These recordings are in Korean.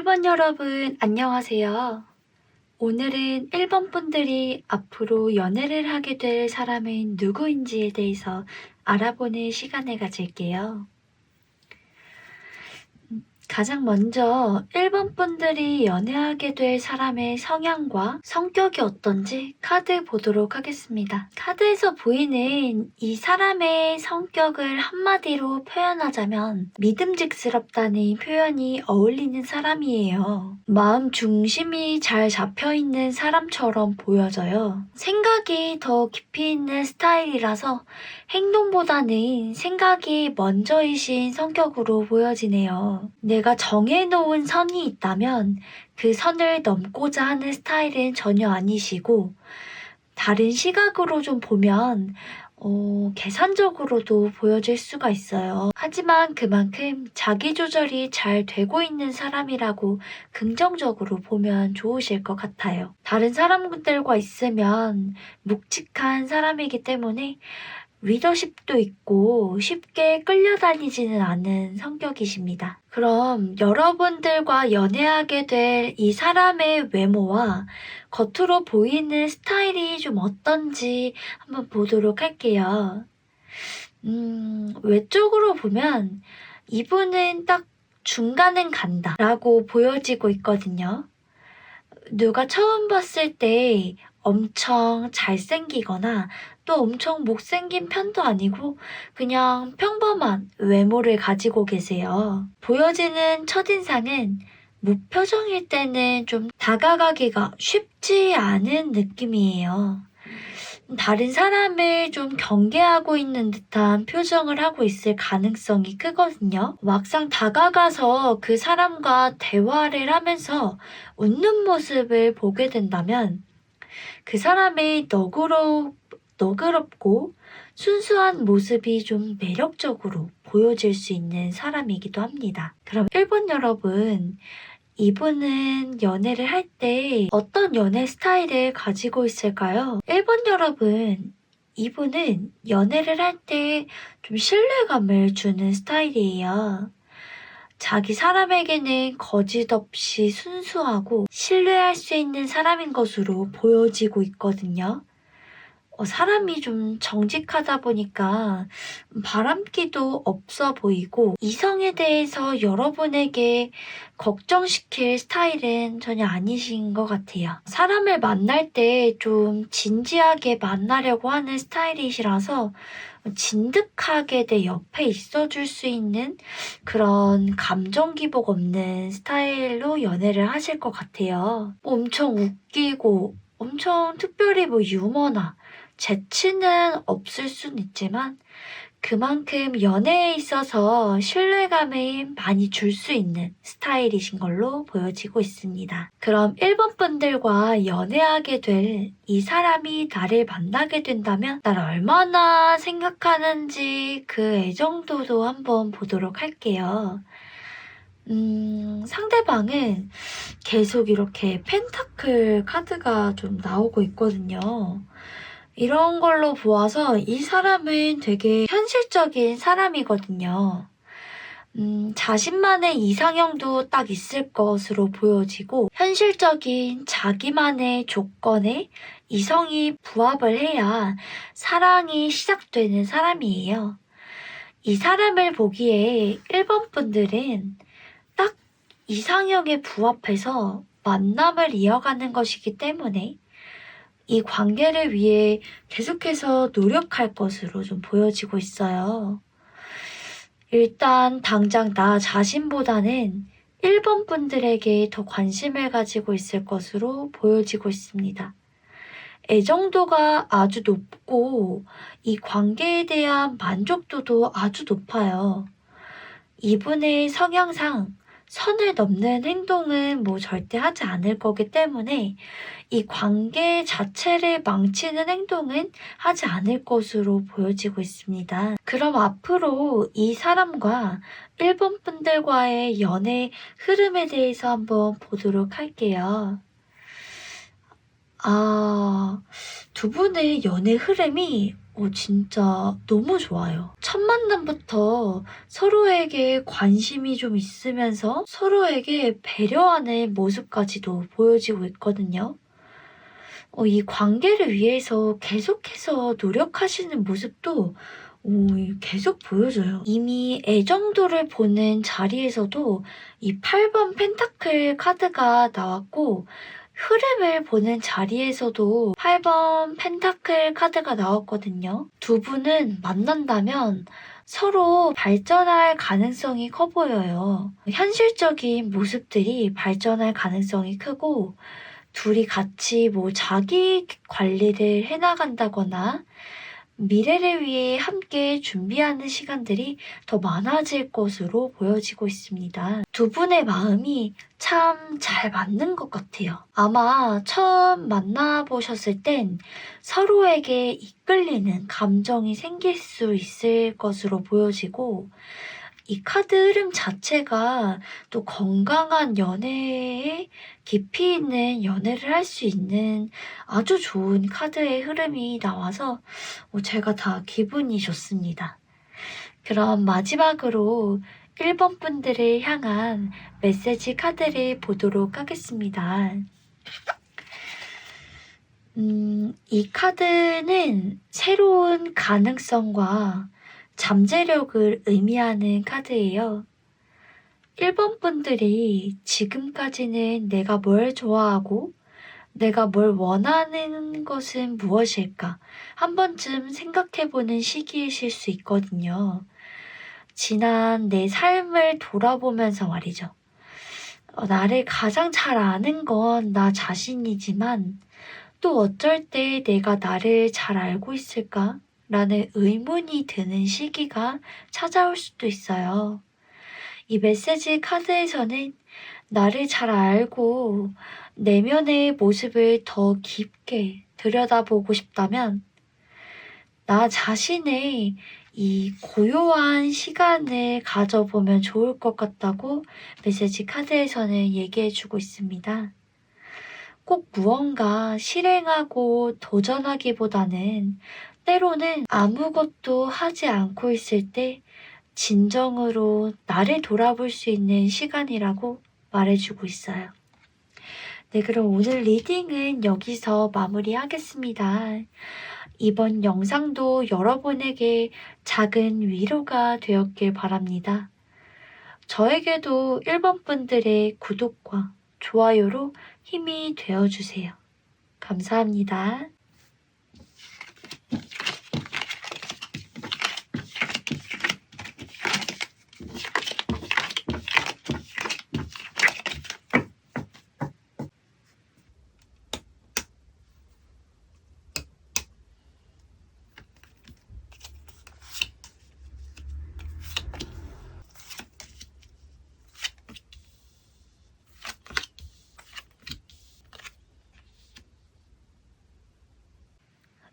1번 여러분, 안녕하세요. 오늘은 1번 분들이 앞으로 연애를 하게 될 사람은 누구인지에 대해서 알아보는 시간을 가질게요. 가장 먼저 1번 분들이 연애하게 될 사람의 성향과 성격이 어떤지 카드 보도록 하겠습니다. 카드에서 보이는 이 사람의 성격을 한마디로 표현하자면 믿음직스럽다는 표현이 어울리는 사람이에요. 마음 중심이 잘 잡혀있는 사람처럼 보여져요. 생각이 더 깊이 있는 스타일이라서 행동보다는 생각이 먼저이신 성격으로 보여지네요. 내가 정해놓은 선이 있다면 그 선을 넘고자 하는 스타일은 전혀 아니시고, 다른 시각으로 좀 보면 계산적으로도 보여질 수가 있어요. 하지만 그만큼 자기 조절이 잘 되고 있는 사람이라고 긍정적으로 보면 좋으실 것 같아요. 다른 사람들과 있으면 묵직한 사람이기 때문에 리더십도 있고 쉽게 끌려다니지는 않은 성격이십니다. 그럼 여러분들과 연애하게 될 이 사람의 외모와 겉으로 보이는 스타일이 좀 어떤지 한번 보도록 할게요. 외적으로 보면 이분은 딱 중간은 간다 라고 보여지고 있거든요. 누가 처음 봤을 때 엄청 잘생기거나 또 엄청 못생긴 편도 아니고 그냥 평범한 외모를 가지고 계세요. 보여지는 첫인상은 무표정일 때는 좀 다가가기가 쉽지 않은 느낌이에요. 다른 사람을 좀 경계하고 있는 듯한 표정을 하고 있을 가능성이 크거든요. 막상 다가가서 그 사람과 대화를 하면서 웃는 모습을 보게 된다면 그 사람의 너그럽고 순수한 모습이 좀 매력적으로 보여질 수 있는 사람이기도 합니다. 그럼 1번 여러분, 이분은 연애를 할 때 어떤 연애 스타일을 가지고 있을까요? 1번 여러분, 이분은 연애를 할 때 좀 신뢰감을 주는 스타일이에요. 자기 사람에게는 거짓 없이 순수하고 신뢰할 수 있는 사람인 것으로 보여지고 있거든요. 사람이 좀 정직하다 보니까 바람기도 없어 보이고 이성에 대해서 여러분에게 걱정시킬 스타일은 전혀 아니신 것 같아요. 사람을 만날 때 좀 진지하게 만나려고 하는 스타일이시라서 진득하게 내 옆에 있어줄 수 있는 그런 감정 기복 없는 스타일로 연애를 하실 것 같아요. 엄청 웃기고 엄청 특별히 유머나 재치는 없을 순 있지만 그만큼 연애에 있어서 신뢰감을 많이 줄 수 있는 스타일이신 걸로 보여지고 있습니다. 그럼 1번 분들과 연애하게 될 이 사람이 나를 만나게 된다면 나를 얼마나 생각하는지 그 애정도도 한번 보도록 할게요. 상대방은 계속 이렇게 펜타클 카드가 좀 나오고 있거든요. 이런 걸로 보아서 이 사람은 되게 현실적인 사람이거든요. 자신만의 이상형도 딱 있을 것으로 보여지고 현실적인 자기만의 조건에 이성이 부합을 해야 사랑이 시작되는 사람이에요. 이 사람을 보기에 1번 분들은 딱 이상형에 부합해서 만남을 이어가는 것이기 때문에 이 관계를 위해 계속해서 노력할 것으로 좀 보여지고 있어요. 일단 당장 나 자신보다는 1번 분들에게 더 관심을 가지고 있을 것으로 보여지고 있습니다. 애정도가 아주 높고 이 관계에 대한 만족도도 아주 높아요. 이분의 성향상 선을 넘는 행동은 절대 하지 않을 거기 때문에 이 관계 자체를 망치는 행동은 하지 않을 것으로 보여지고 있습니다. 그럼 앞으로 이 사람과 1번 분들과의 연애 흐름에 대해서 한번 보도록 할게요. 두 분의 연애 흐름이 진짜 너무 좋아요. 첫 만남부터 서로에게 관심이 좀 있으면서 서로에게 배려하는 모습까지도 보여지고 있거든요. 이 관계를 위해서 계속해서 노력하시는 모습도 계속 보여져요. 이미 애정도를 보는 자리에서도 이 8번 펜타클 카드가 나왔고, 흐름을 보는 자리에서도 8번 펜타클 카드가 나왔거든요. 두 분은 만난다면 서로 발전할 가능성이 커 보여요. 현실적인 모습들이 발전할 가능성이 크고, 둘이 같이 자기 관리를 해나간다거나 미래를 위해 함께 준비하는 시간들이 더 많아질 것으로 보여지고 있습니다. 두 분의 마음이 참 잘 맞는 것 같아요. 아마 처음 만나보셨을 땐 서로에게 이끌리는 감정이 생길 수 있을 것으로 보여지고, 이 카드 흐름 자체가 또 건강한 연애에 깊이 있는 연애를 할 수 있는 아주 좋은 카드의 흐름이 나와서 제가 다 기분이 좋습니다. 그럼 마지막으로 1번 분들을 향한 메시지 카드를 보도록 하겠습니다. 이 카드는 새로운 가능성과 잠재력을 의미하는 카드예요. 1번 분들이 지금까지는 내가 뭘 좋아하고 내가 뭘 원하는 것은 무엇일까 한 번쯤 생각해보는 시기이실 수 있거든요. 지난 내 삶을 돌아보면서 말이죠. 나를 가장 잘 아는 건 나 자신이지만 또 어쩔 때 내가 나를 잘 알고 있을까? 라는 의문이 드는 시기가 찾아올 수도 있어요. 이 메시지 카드에서는 나를 잘 알고 내면의 모습을 더 깊게 들여다보고 싶다면 나 자신의 이 고요한 시간을 가져보면 좋을 것 같다고 메시지 카드에서는 얘기해주고 있습니다. 꼭 무언가 실행하고 도전하기보다는 때로는 아무것도 하지 않고 있을 때 진정으로 나를 돌아볼 수 있는 시간이라고 말해주고 있어요. 네, 그럼 오늘 리딩은 여기서 마무리하겠습니다. 이번 영상도 여러분에게 작은 위로가 되었길 바랍니다. 저에게도 1번 분들의 구독과 좋아요로 힘이 되어주세요. 감사합니다.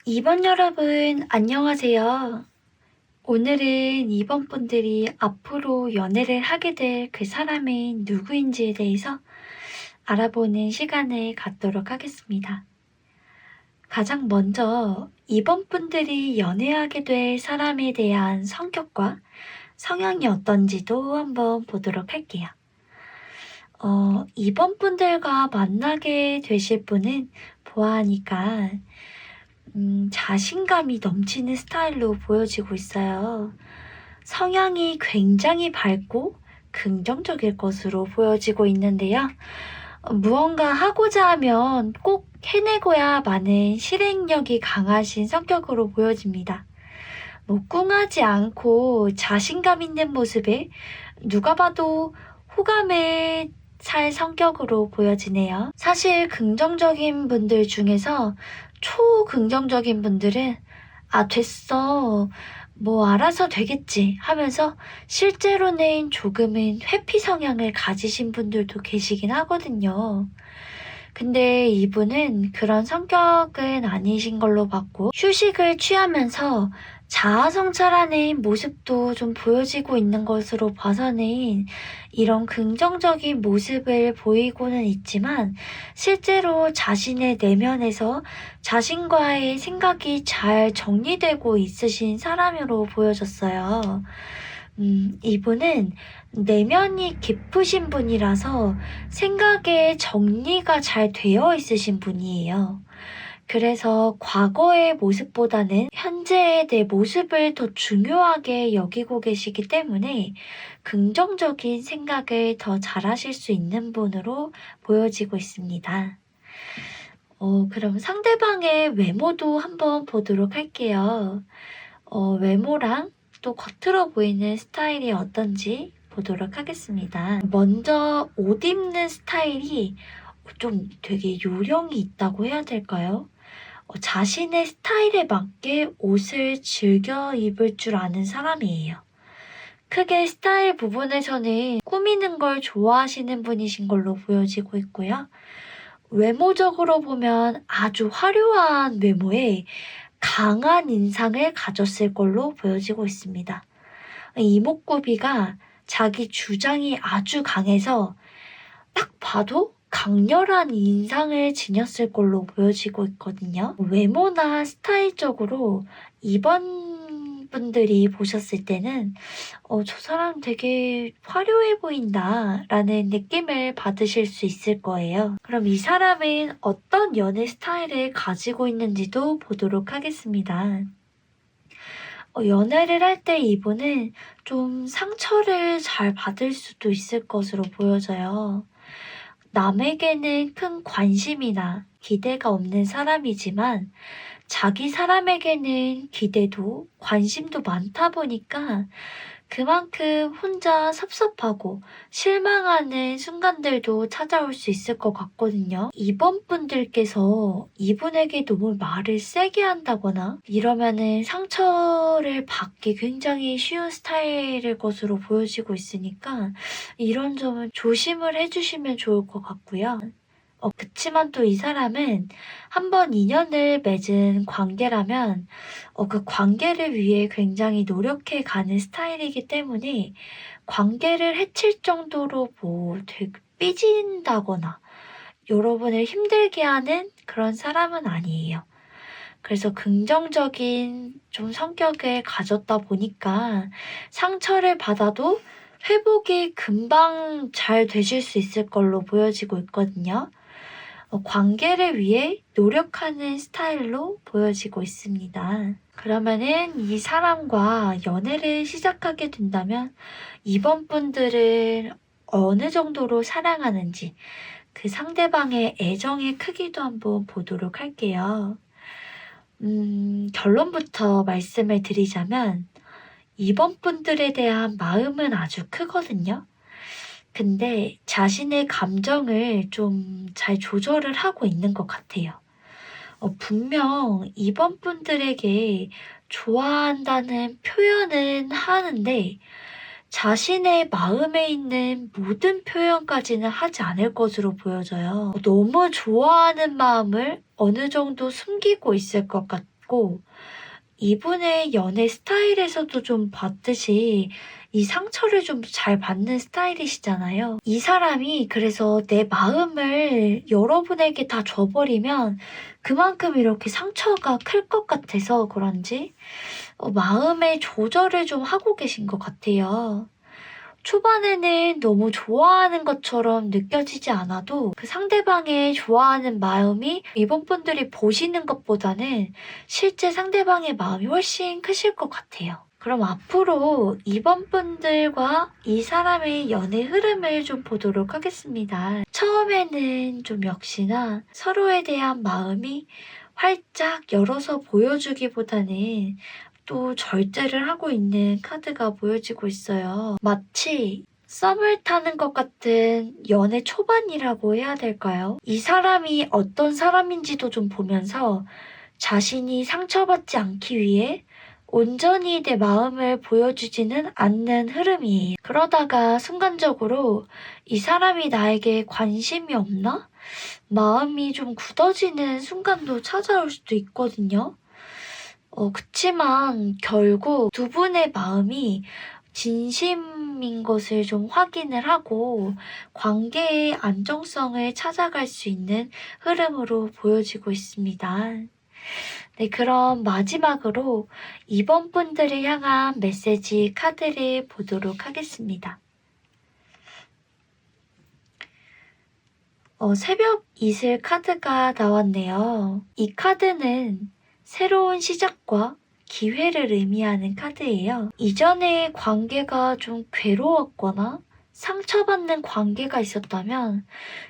이번 여러분 안녕하세요. 오늘은 2번 분들이 앞으로 연애를 하게 될 그 사람이 누구인지에 대해서 알아보는 시간을 갖도록 하겠습니다. 가장 먼저 2번 분들이 연애하게 될 사람에 대한 성격과 성향이 어떤지도 한번 보도록 할게요. 2번 분들과 만나게 되실 분은 보아하니까 자신감이 넘치는 스타일로 보여지고 있어요. 성향이 굉장히 밝고 긍정적일 것으로 보여지고 있는데요. 무언가 하고자 하면 꼭 해내고야 마는 실행력이 강하신 성격으로 보여집니다. 꿍하지 않고 자신감 있는 모습에 누가 봐도 호감을 살 성격으로 보여지네요. 사실 긍정적인 분들 중에서 초긍정적인 분들은 됐어. 알아서 되겠지 하면서 실제로는 조금은 회피 성향을 가지신 분들도 계시긴 하거든요. 근데 이분은 그런 성격은 아니신 걸로 봤고 휴식을 취하면서 자아 성찰하는 모습도 좀 보여지고 있는 것으로 봐서는 이런 긍정적인 모습을 보이고는 있지만 실제로 자신의 내면에서 자신과의 생각이 잘 정리되고 있으신 사람으로 보여졌어요. 이분은 내면이 깊으신 분이라서 생각에 정리가 잘 되어 있으신 분이에요. 그래서 과거의 모습보다는 현재의 내 모습을 더 중요하게 여기고 계시기 때문에 긍정적인 생각을 더 잘하실 수 있는 분으로 보여지고 있습니다. 그럼 상대방의 외모도 한번 보도록 할게요. 외모랑 또 겉으로 보이는 스타일이 어떤지 보도록 하겠습니다. 먼저 옷 입는 스타일이 좀 되게 요령이 있다고 해야 될까요? 자신의 스타일에 맞게 옷을 즐겨 입을 줄 아는 사람이에요. 크게 스타일 부분에서는 꾸미는 걸 좋아하시는 분이신 걸로 보여지고 있고요. 외모적으로 보면 아주 화려한 외모에 강한 인상을 가졌을 걸로 보여지고 있습니다. 이목구비가 자기 주장이 아주 강해서 딱 봐도 강렬한 인상을 지녔을 걸로 보여지고 있거든요. 외모나 스타일적으로 이번 분들이 보셨을 때는 저 사람 되게 화려해 보인다 라는 느낌을 받으실 수 있을 거예요. 그럼 이 사람은 어떤 연애 스타일을 가지고 있는지도 보도록 하겠습니다. 연애를 할 때 이분은 좀 상처를 잘 받을 수도 있을 것으로 보여져요. 남에게는 큰 관심이나 기대가 없는 사람이지만 자기 사람에게는 기대도 관심도 많다 보니까 그만큼 혼자 섭섭하고 실망하는 순간들도 찾아올 수 있을 것 같거든요. 이번 분들께서 이분에게 너무 말을 세게 한다거나 이러면은 상처를 받기 굉장히 쉬운 스타일일 것으로 보여지고 있으니까 이런 점은 조심을 해주시면 좋을 것 같고요. 그치만 또 이 사람은 한번 인연을 맺은 관계라면 그 관계를 위해 굉장히 노력해 가는 스타일이기 때문에 관계를 해칠 정도로 되게 삐진다거나 여러분을 힘들게 하는 그런 사람은 아니에요. 그래서 긍정적인 좀 성격을 가졌다 보니까 상처를 받아도 회복이 금방 잘 되실 수 있을 걸로 보여지고 있거든요. 관계를 위해 노력하는 스타일로 보여지고 있습니다. 그러면은 이 사람과 연애를 시작하게 된다면 이번 분들은 어느 정도로 사랑하는지 그 상대방의 애정의 크기도 한번 보도록 할게요. 결론부터 말씀을 드리자면 이번 분들에 대한 마음은 아주 크거든요. 근데 자신의 감정을 좀 잘 조절을 하고 있는 것 같아요. 분명 이번 분들에게 좋아한다는 표현은 하는데 자신의 마음에 있는 모든 표현까지는 하지 않을 것으로 보여져요. 너무 좋아하는 마음을 어느 정도 숨기고 있을 것 같고 이분의 연애 스타일에서도 좀 봤듯이 이 상처를 좀 잘 받는 스타일이시잖아요. 이 사람이 그래서 내 마음을 여러분에게 다 줘버리면 그만큼 이렇게 상처가 클 것 같아서 그런지 마음의 조절을 좀 하고 계신 것 같아요. 초반에는 너무 좋아하는 것처럼 느껴지지 않아도 그 상대방의 좋아하는 마음이 이번 분들이 보시는 것보다는 실제 상대방의 마음이 훨씬 크실 것 같아요. 그럼 앞으로 이번 분들과 이 사람의 연애 흐름을 좀 보도록 하겠습니다. 처음에는 좀 역시나 서로에 대한 마음이 활짝 열어서 보여주기보다는 또 절제를 하고 있는 카드가 보여지고 있어요. 마치 썸을 타는 것 같은 연애 초반이라고 해야 될까요? 이 사람이 어떤 사람인지도 좀 보면서 자신이 상처받지 않기 위해 온전히 내 마음을 보여주지는 않는 흐름이에요. 그러다가 순간적으로 이 사람이 나에게 관심이 없나? 마음이 좀 굳어지는 순간도 찾아올 수도 있거든요. 그치만 결국 두 분의 마음이 진심인 것을 좀 확인을 하고 관계의 안정성을 찾아갈 수 있는 흐름으로 보여지고 있습니다. 네, 그럼 마지막으로 이번 분들을 향한 메시지 카드를 보도록 하겠습니다. 새벽 이슬 카드가 나왔네요. 이 카드는 새로운 시작과 기회를 의미하는 카드예요. 이전에 관계가 좀 괴로웠거나 상처받는 관계가 있었다면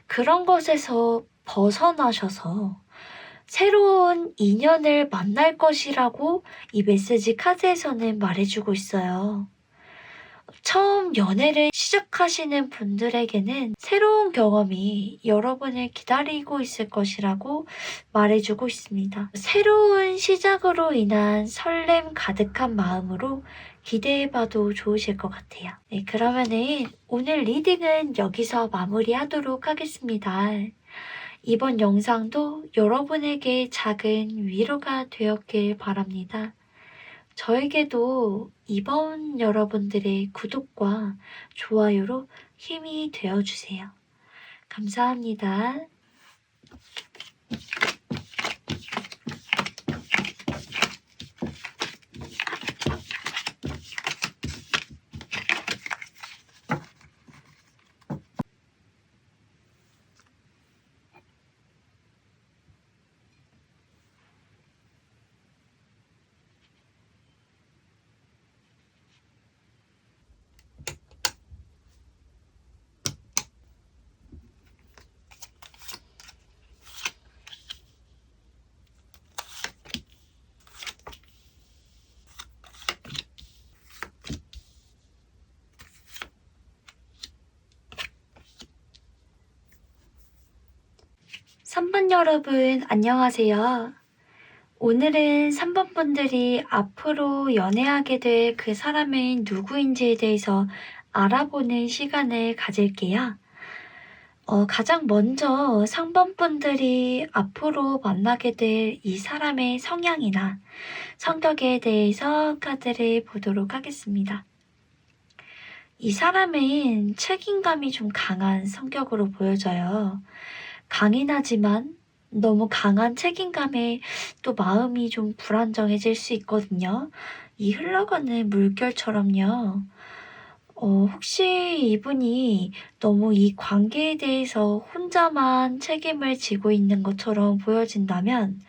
그런 것에서 벗어나셔서 새로운 인연을 만날 것이라고 이 메시지 카드에서는 말해주고 있어요. 처음 연애를 시작하시는 분들에게는 새로운 경험이 여러분을 기다리고 있을 것이라고 말해주고 있습니다. 새로운 시작으로 인한 설렘 가득한 마음으로 기대해봐도 좋으실 것 같아요. 네, 그러면은 오늘 리딩은 여기서 마무리하도록 하겠습니다. 이번 영상도 여러분에게 작은 위로가 되었길 바랍니다. 저에게도 이번 여러분들의 구독과 좋아요로 힘이 되어주세요. 감사합니다. 3번 여러분 안녕하세요. 오늘은 3번 분들이 앞으로 연애하게 될 그 사람은 누구인지에 대해서 알아보는 시간을 가질게요. 가장 먼저 3번 분들이 앞으로 만나게 될 이 사람의 성향이나 성격에 대해서 카드를 보도록 하겠습니다. 이 사람은 책임감이 좀 강한 성격으로 보여져요. 강인하지만 너무 강한 책임감에 또 마음이 좀 불안정해질 수 있거든요. 이 흘러가는 물결처럼요. 혹시 이분이 너무 이 관계에 대해서 혼자만 책임을 지고 있는 것처럼 보여진다면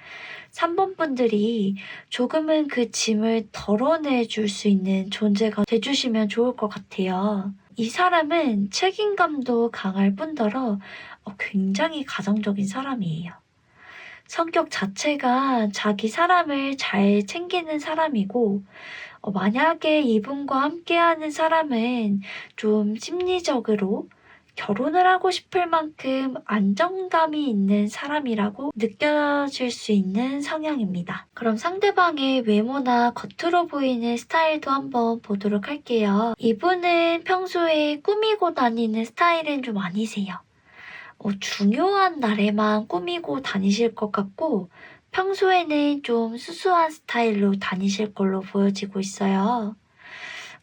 3번 분들이 조금은 그 짐을 덜어내줄 수 있는 존재가 돼주시면 좋을 것 같아요. 이 사람은 책임감도 강할 뿐더러 굉장히 가정적인 사람이에요. 성격 자체가 자기 사람을 잘 챙기는 사람이고 만약에 이분과 함께하는 사람은 좀 심리적으로 결혼을 하고 싶을 만큼 안정감이 있는 사람이라고 느껴질 수 있는 성향입니다. 그럼 상대방의 외모나 겉으로 보이는 스타일도 한번 보도록 할게요. 이분은 평소에 꾸미고 다니는 스타일은 좀 아니세요. 중요한 날에만 꾸미고 다니실 것 같고 평소에는 좀 수수한 스타일로 다니실 걸로 보여지고 있어요.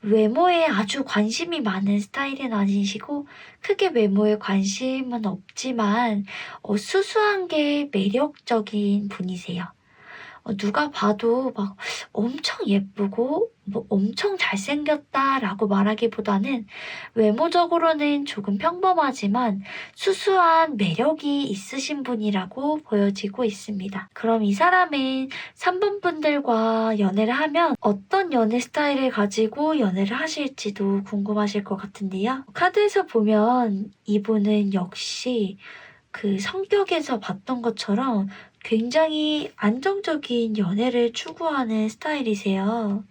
외모에 아주 관심이 많은 스타일은 아니시고 크게 외모에 관심은 없지만 수수한 게 매력적인 분이세요. 누가 봐도 막 엄청 예쁘고 뭐 엄청 잘생겼다라고 말하기보다는 외모적으로는 조금 평범하지만 수수한 매력이 있으신 분이라고 보여지고 있습니다. 그럼 이 사람은 3번 분들과 연애를 하면 어떤 연애 스타일을 가지고 연애를 하실지도 궁금하실 것 같은데요. 카드에서 보면 이분은 역시 그 성격에서 봤던 것처럼 굉장히 안정적인 연애를 추구하는 스타일이세요.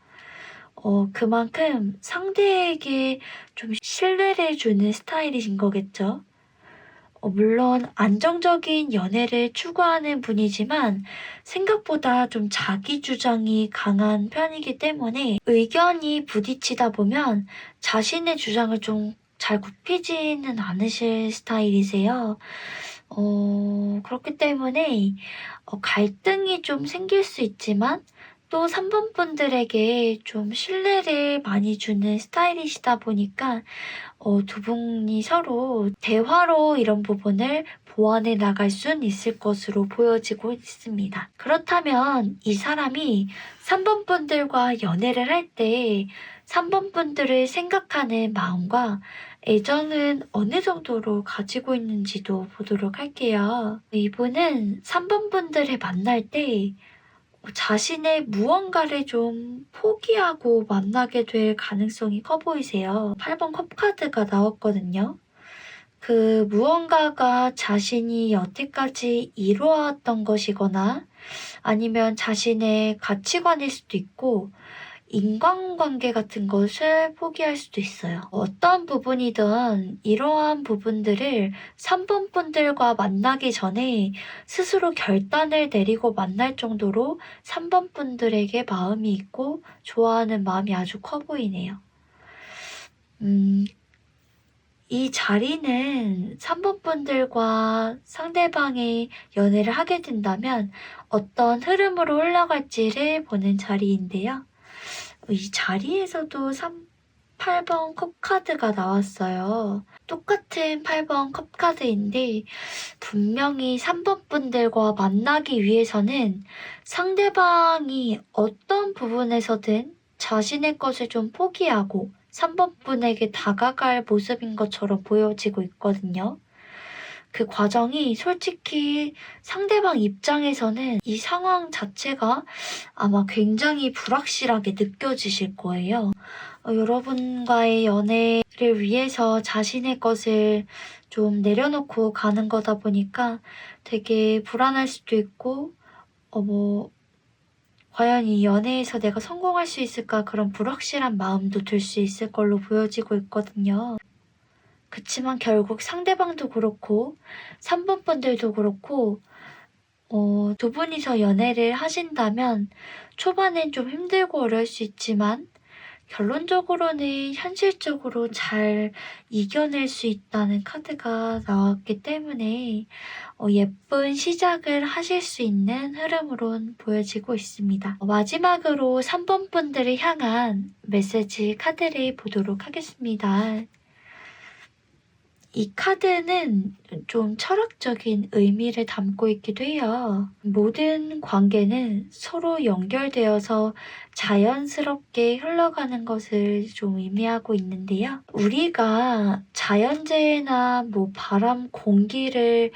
그만큼 상대에게 좀 신뢰를 주는 스타일이신 거겠죠. 물론 안정적인 연애를 추구하는 분이지만 생각보다 좀 자기 주장이 강한 편이기 때문에 의견이 부딪히다 보면 자신의 주장을 좀 잘 굽히지는 않으실 스타일이세요. 그렇기 때문에 갈등이 좀 생길 수 있지만 또 3번 분들에게 좀 신뢰를 많이 주는 스타일이시다 보니까 두 분이 서로 대화로 이런 부분을 보완해 나갈 순 있을 것으로 보여지고 있습니다. 그렇다면 이 사람이 3번 분들과 연애를 할 때 3번 분들을 생각하는 마음과 애정은 어느 정도로 가지고 있는지도 보도록 할게요. 이분은 3번 분들을 만날 때 자신의 무언가를 좀 포기하고 만나게 될 가능성이 커 보이세요. 8번 컵카드가 나왔거든요. 그 무언가가 자신이 여태까지 이루어왔던 것이거나 아니면 자신의 가치관일 수도 있고 인간관계 같은 것을 포기할 수도 있어요. 어떤 부분이든 이러한 부분들을 3번 분들과 만나기 전에 스스로 결단을 내리고 만날 정도로 3번 분들에게 마음이 있고 좋아하는 마음이 아주 커 보이네요. 이 자리는 3번 분들과 상대방이 연애를 하게 된다면 어떤 흐름으로 흘러갈지를 보는 자리인데요. 이 자리에서도 8번 컵카드가 나왔어요. 똑같은 8번 컵카드인데 분명히 3번 분들과 만나기 위해서는 상대방이 어떤 부분에서든 자신의 것을 좀 포기하고 3번 분에게 다가갈 모습인 것처럼 보여지고 있거든요. 그 과정이 솔직히 상대방 입장에서는 이 상황 자체가 아마 굉장히 불확실하게 느껴지실 거예요. 여러분과의 연애를 위해서 자신의 것을 좀 내려놓고 가는 거다 보니까 되게 불안할 수도 있고, 과연 이 연애에서 내가 성공할 수 있을까 그런 불확실한 마음도 들 수 있을 걸로 보여지고 있거든요. 그치만 결국 상대방도 그렇고 3번 분들도 그렇고 두 분이서 연애를 하신다면 초반엔 좀 힘들고 어려울 수 있지만 결론적으로는 현실적으로 잘 이겨낼 수 있다는 카드가 나왔기 때문에 예쁜 시작을 하실 수 있는 흐름으로 보여지고 있습니다. 마지막으로 3번 분들을 향한 메시지 카드를 보도록 하겠습니다. 이 카드는 좀 철학적인 의미를 담고 있기도 해요. 모든 관계는 서로 연결되어서 자연스럽게 흘러가는 것을 좀 의미하고 있는데요. 우리가 자연재해나 바람, 공기를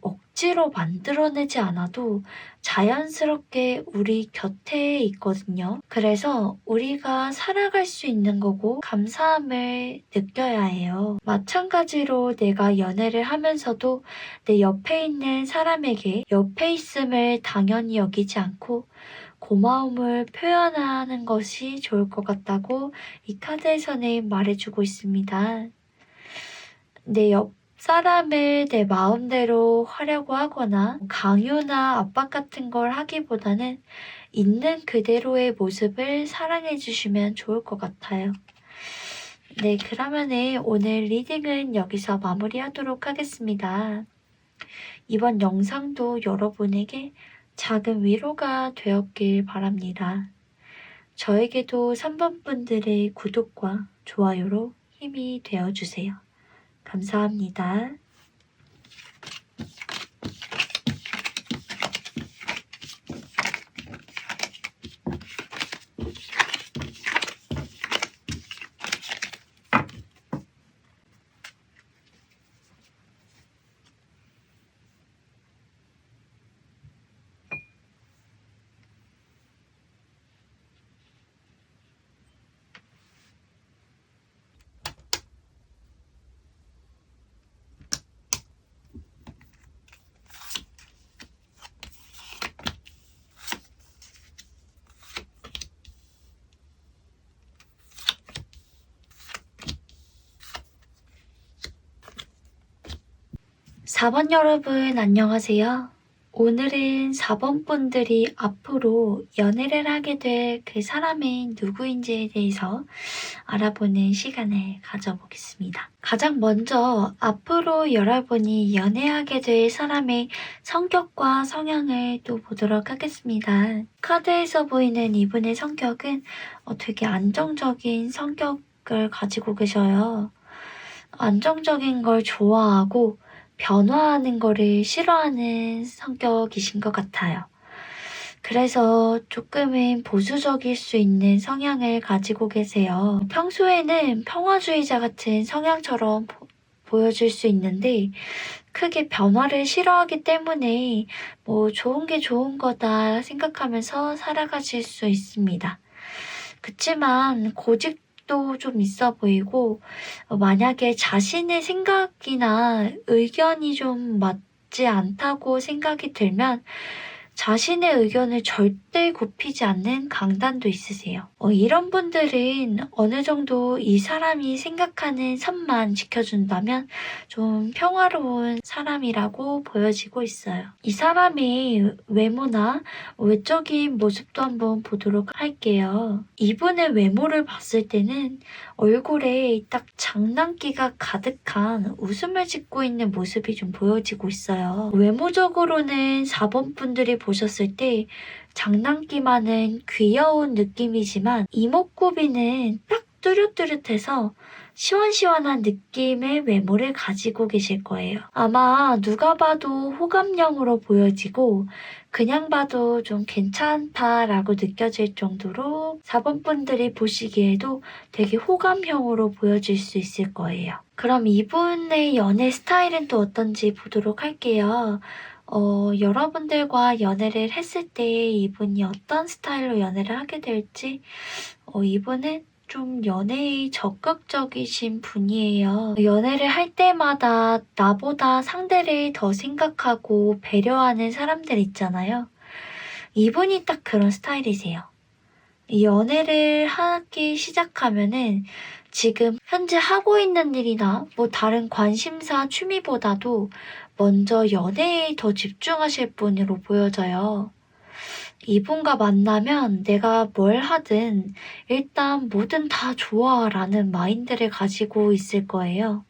억지로 만들어내지 않아도 자연스럽게 우리 곁에 있거든요. 그래서 우리가 살아갈 수 있는 거고 감사함을 느껴야 해요. 마찬가지로 내가 연애를 하면서도 내 옆에 있는 사람에게 옆에 있음을 당연히 여기지 않고 고마움을 표현하는 것이 좋을 것 같다고 이 카드에서는 말해주고 있습니다. 내 옆 사람을 내 마음대로 하려고 하거나 강요나 압박 같은 걸 하기보다는 있는 그대로의 모습을 사랑해 주시면 좋을 것 같아요. 네, 그러면은 오늘 리딩은 여기서 마무리하도록 하겠습니다. 이번 영상도 여러분에게 작은 위로가 되었길 바랍니다. 저에게도 3번 분들의 구독과 좋아요로 힘이 되어주세요. 감사합니다. (4번) 여러분 안녕하세요. 오늘은 4번 분들이 앞으로 연애를 하게 될 그 사람이 누구인지에 대해서 알아보는 시간을 가져보겠습니다. 가장 먼저 앞으로 여러분이 연애하게 될 사람의 성격과 성향을 또 보도록 하겠습니다. 카드에서 보이는 이분의 성격은 되게 안정적인 성격을 가지고 계셔요. 안정적인 걸 좋아하고 변화하는 거를 싫어하는 성격이신 것 같아요. 그래서 조금은 보수적일 수 있는 성향을 가지고 계세요. 평소에는 평화주의자 같은 성향처럼 보여질 수 있는데 크게 변화를 싫어하기 때문에 좋은 게 좋은 거다 생각하면서 살아가실 수 있습니다. 그치만 고집도 좀 있어 보이고 만약에 자신의 생각이나 의견이 좀 맞지 않다고 생각이 들면 자신의 의견을 절대 굽히지 않는 강단도 있으세요. 이런 분들은 어느 정도 이 사람이 생각하는 선만 지켜준다면 좀 평화로운 사람이라고 보여지고 있어요. 이 사람의 외모나 외적인 모습도 한번 보도록 할게요. 이분의 외모를 봤을 때는 얼굴에 딱 장난기가 가득한 웃음을 짓고 있는 모습이 좀 보여지고 있어요. 외모적으로는 4번 분들이 보셨을 때 장난기 많은 귀여운 느낌이지만 이목구비는 딱 뚜렷뚜렷해서 시원시원한 느낌의 외모를 가지고 계실 거예요. 아마 누가 봐도 호감형으로 보여지고 그냥 봐도 좀 괜찮다라고 느껴질 정도로 4번 분들이 보시기에도 되게 호감형으로 보여질 수 있을 거예요. 그럼 이분의 연애 스타일은 또 어떤지 보도록 할게요. 여러분들과 연애를 했을 때 이분이 어떤 스타일로 연애를 하게 될지 이분은 좀 연애에 적극적이신 분이에요. 연애를 할 때마다 나보다 상대를 더 생각하고 배려하는 사람들 있잖아요. 이분이 딱 그런 스타일이세요. 연애를 하기 시작하면은 지금 현재 하고 있는 일이나 다른 관심사, 취미보다도 먼저 연애에 더 집중하실 분으로 보여져요. 이분과 만나면 내가 뭘 하든 일단 뭐든 다 좋아라는 마인드를 가지고 있을 거예요.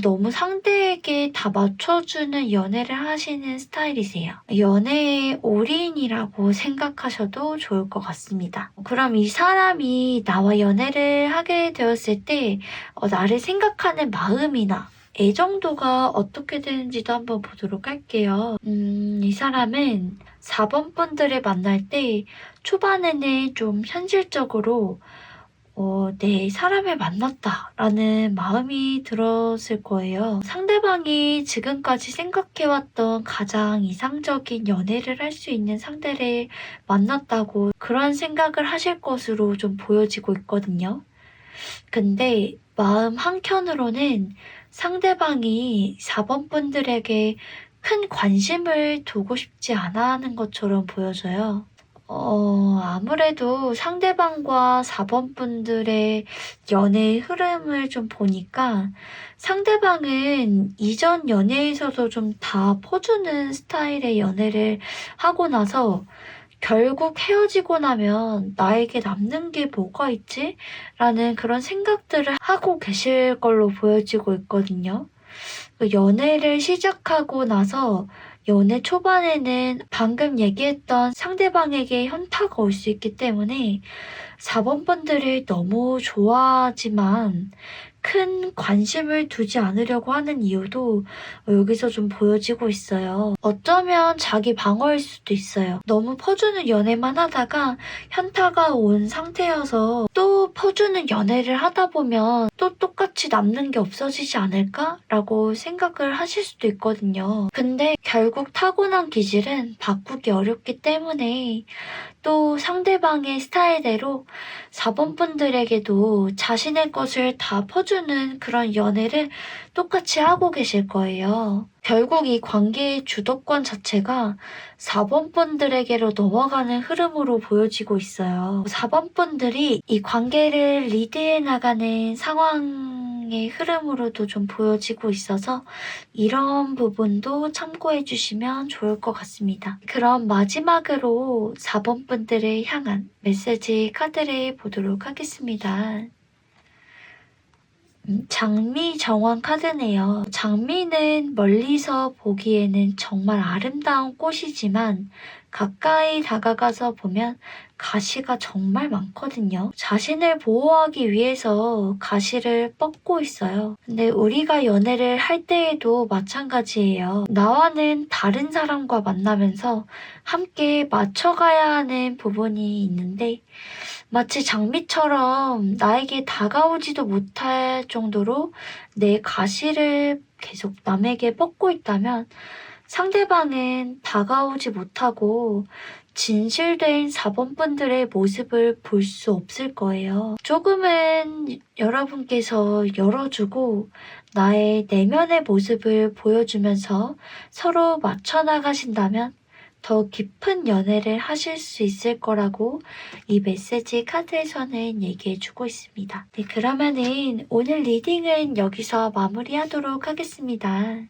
너무 상대에게 다 맞춰주는 연애를 하시는 스타일이세요. 연애의 올인이라고 생각하셔도 좋을 것 같습니다. 그럼 이 사람이 나와 연애를 하게 되었을 때 나를 생각하는 마음이나 애정도가 어떻게 되는지도 한번 보도록 할게요. 이 사람은 4번 분들을 만날 때 초반에는 좀 현실적으로 내 사람을 만났다라는 마음이 들었을 거예요. 상대방이 지금까지 생각해왔던 가장 이상적인 연애를 할 수 있는 상대를 만났다고 그런 생각을 하실 것으로 좀 보여지고 있거든요. 근데 마음 한켠으로는 상대방이 4번 분들에게 큰 관심을 두고 싶지 않아 하는 것처럼 보여져요. 아무래도 상대방과 4번 분들의 연애의 흐름을 좀 보니까 상대방은 이전 연애에서도 좀 다 퍼주는 스타일의 연애를 하고 나서 결국 헤어지고 나면 나에게 남는 게 뭐가 있지? 라는 그런 생각들을 하고 계실 걸로 보여지고 있거든요. 연애를 시작하고 나서 연애 초반에는 방금 얘기했던 상대방에게 현타가 올 수 있기 때문에 4번 분들을 너무 좋아하지만 큰 관심을 두지 않으려고 하는 이유도 여기서 좀 보여지고 있어요. 어쩌면 자기 방어일 수도 있어요. 너무 퍼주는 연애만 하다가 현타가 온 상태여서 또 퍼주는 연애를 하다 보면 또 똑같이 남는 게 없어지지 않을까라고 생각을 하실 수도 있거든요. 근데 결국 타고난 기질은 바꾸기 어렵기 때문에 또 상대방의 스타일대로 4번 분들에게도 자신의 것을 다 퍼주는 그런 연애를 똑같이 하고 계실 거예요. 결국 이 관계의 주도권 자체가 4번 분들에게로 넘어가는 흐름으로 보여지고 있어요. 4번 분들이 이 관계를 리드해 나가는 상황 세상의 흐름으로도 좀 보여지고 있어서 이런 부분도 참고해 주시면 좋을 것 같습니다. 그럼 마지막으로 4번 분들을 향한 메시지 카드를 보도록 하겠습니다. 장미 정원 카드네요. 장미는 멀리서 보기에는 정말 아름다운 꽃이지만 가까이 다가가서 보면 가시가 정말 많거든요. 자신을 보호하기 위해서 가시를 뻗고 있어요. 근데 우리가 연애를 할 때에도 마찬가지예요. 나와는 다른 사람과 만나면서 함께 맞춰가야 하는 부분이 있는데 마치 장미처럼 나에게 다가오지도 못할 정도로 내 가시를 계속 남에게 뻗고 있다면 상대방은 다가오지 못하고 진실된 4번 분들의 모습을 볼 수 없을 거예요. 조금은 여러분께서 열어주고 나의 내면의 모습을 보여주면서 서로 맞춰 나가신다면 더 깊은 연애를 하실 수 있을 거라고 이 메시지 카드에서는 얘기해주고 있습니다. 네, 그러면은 오늘 리딩은 여기서 마무리하도록 하겠습니다.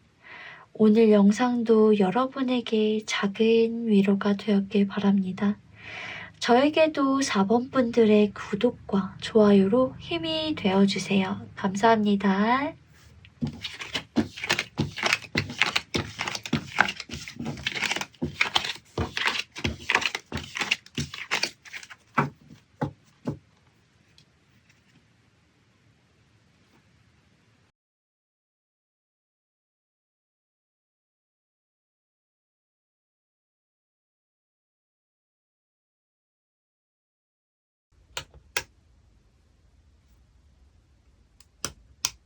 오늘 영상도 여러분에게 작은 위로가 되었길 바랍니다. 저에게도 4번 분들의 구독과 좋아요로 힘이 되어주세요. 감사합니다.